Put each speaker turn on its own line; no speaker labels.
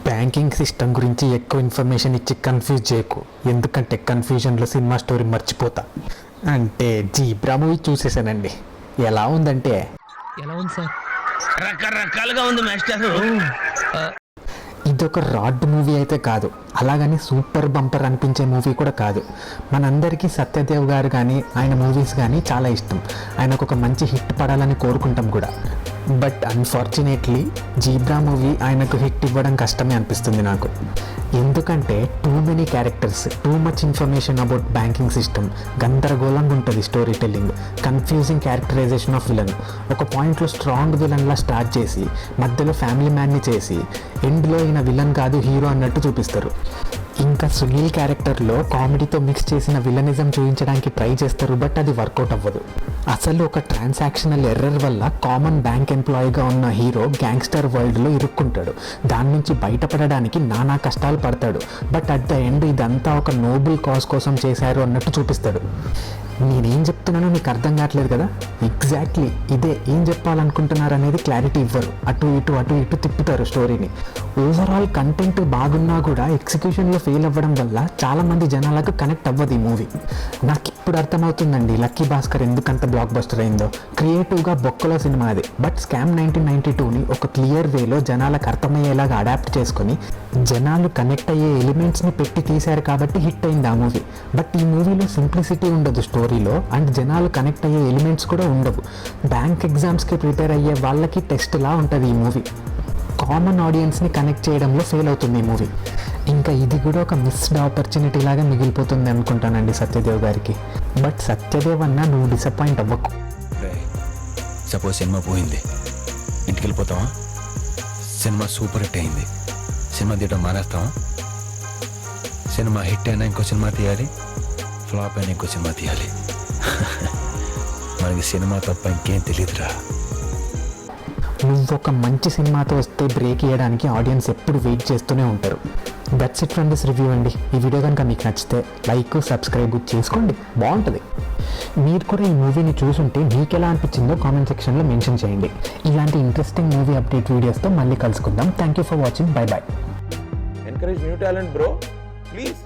Banking system గురించి ఎక్కువ information ఇచ్చి కన్ఫ్యూజ్ చేయకు, ఎందుకంటే కన్ఫ్యూజన్లో సినిమా స్టోరీ మర్చిపోతా. అంటే జీబ్రా మూవీ చూసేసానండి. ఎలా ఉందంటే
ఎలా ఉంది సార్? రకరకాలుగా ఉంది మాస్టర్.
ఇదొక రాడ్ మూవీ అయితే కాదు, అలాగని సూపర్ బంపర్ అనిపించే మూవీ కూడా కాదు. మనందరికీ సత్యదేవ్ గారు కానీ ఆయన మూవీస్ కానీ చాలా ఇష్టం. ఆయనకు ఒక మంచి హిట్ పడాలని కోరుకుంటాం కూడా. బట్ అన్ఫార్చునేట్లీ జీబ్రా మూవీ ఆయనకు హిట్ ఇవ్వడం కష్టమే అనిపిస్తుంది నాకు. ఎందుకంటే too many characters, too much information about banking system, గందరగోళంగా ఉంటుంది story telling, confusing characterisation of villain. ఒక పాయింట్లో స్ట్రాంగ్ విలన్లా స్టార్ట్ చేసి మధ్యలో ఫ్యామిలీ మ్యాన్ని చేసి ఎండ్లో ఈయన విలన్ కాదు హీరో అన్నట్టు చూపిస్తారు. ఇంకా సునీల్ క్యారెక్టర్లో కామెడీతో మిక్స్ చేసిన విలనిజం చూపించడానికి ట్రై చేస్తారు, బట్ అది వర్కౌట్ అవ్వదు. అసలు ఒక ట్రాన్సాక్షనల్ ఎర్రర్ వల్ల కామన్ బ్యాంక్ ఎంప్లాయీగా ఉన్న హీరో గ్యాంగ్స్టర్ వరల్డ్లో ఇరుక్కుంటాడు. దాని నుంచి బయటపడడానికి నానా కష్టాలు పడతాడు, బట్ అట్ ద ఎండ్ ఇదంతా ఒక నోబుల్ కాజ్ కోసం చేశారు అన్నట్టు చూపిస్తాడు. నేనేం చెప్తున్నానో మీకు అర్థం కావట్లేదు కదా? ఎగ్జాక్ట్లీ ఇదే. ఏం చెప్పాలనుకుంటున్నారు అనేది క్లారిటీ ఇవ్వరు, అటు ఇటు తిప్పుతారు స్టోరీని. ఓవరాల్ కంటెంట్ బాగున్నా కూడా ఎగ్జిక్యూషన్లో ఫెయిల్ అవ్వడం వల్ల చాలామంది జనాలకు కనెక్ట్ అవ్వదు ఈ మూవీ. నాకు ఇప్పుడు అర్థమవుతుందండి లక్కీ భాస్కర్ ఎందుకంత బ్లాక్ బస్టర్ అయిందో. క్రియేటివ్గా బొక్కలో సినిమా అది, బట్ స్కామ్ 1992ని ఒక క్లియర్ వేలో జనాలకు అర్థమయ్యేలాగా అడాప్ట్ చేసుకొని జనాలు కనెక్ట్ అయ్యే ఎలిమెంట్స్ని పెట్టి తీశారు కాబట్టి హిట్ అయింది ఆ మూవీ. బట్ ఈ మూవీలో సింప్లిసిటీ ఉండదు స్టోరీలో, అండ్ జనాలు కనెక్ట్ అయ్యే ఎలిమెంట్స్ కూడా ఉండవు. బ్యాంక్ ఎగ్జామ్స్కి ప్రిపేర్ అయ్యే వాళ్ళకి టెస్ట్లా ఉంటుంది ఈ మూవీ. కామన్ ఆడియన్స్ని కనెక్ట్ చేయడంలో ఫెయిల్ అవుతుంది ఈ మూవీ. ఇంకా ఇది కూడా ఒక మిస్డ్ ఆపర్చునిటీ లాగా మిగిలిపోతుంది అనుకుంటానండి సత్యదేవ్ గారికి. బట్ సత్యదేవ్ అన్న నువ్వు డిసప్పాయింట్ అవ్వకు.
సపోజ్ సినిమా పోయింది, ఇంటికి వెళ్ళిపోతావా? సినిమా సూపర్ హిట్ అయింది, సినిమా తీయడం మానేస్తావా? సినిమా హిట్ అయినా ఇంకో సినిమా తీయాలి, ఫ్లాప్ అయినా ఇంకో సినిమా తీయాలి. మనకి సినిమా తప్ప ఇంకేం తెలియదురా.
నువ్వు ఒక మంచి సినిమాతో వస్తే బ్రేక్ ఇవ్వడానికి ఆడియన్స్ ఎప్పుడు వెయిట్ చేస్తూనే ఉంటారు. That's it from this review అండి. ఈ వీడియో కనుక మీకు నచ్చితే లైక్ సబ్స్క్రైబ్ చేసుకోండి, బాగుంటుంది. మీరు కూడా ఈ మూవీని చూసుంటే మీకు ఎలా అనిపించిందో కామెంట్ సెక్షన్లో మెన్షన్ చేయండి. ఇలాంటి ఇంట్రెస్టింగ్ మూవీ అప్డేట్ వీడియోస్తో మళ్ళీ కలుసుకుందాం. Thank you for watching. Bye bye.
Encourage new talent, bro. Please.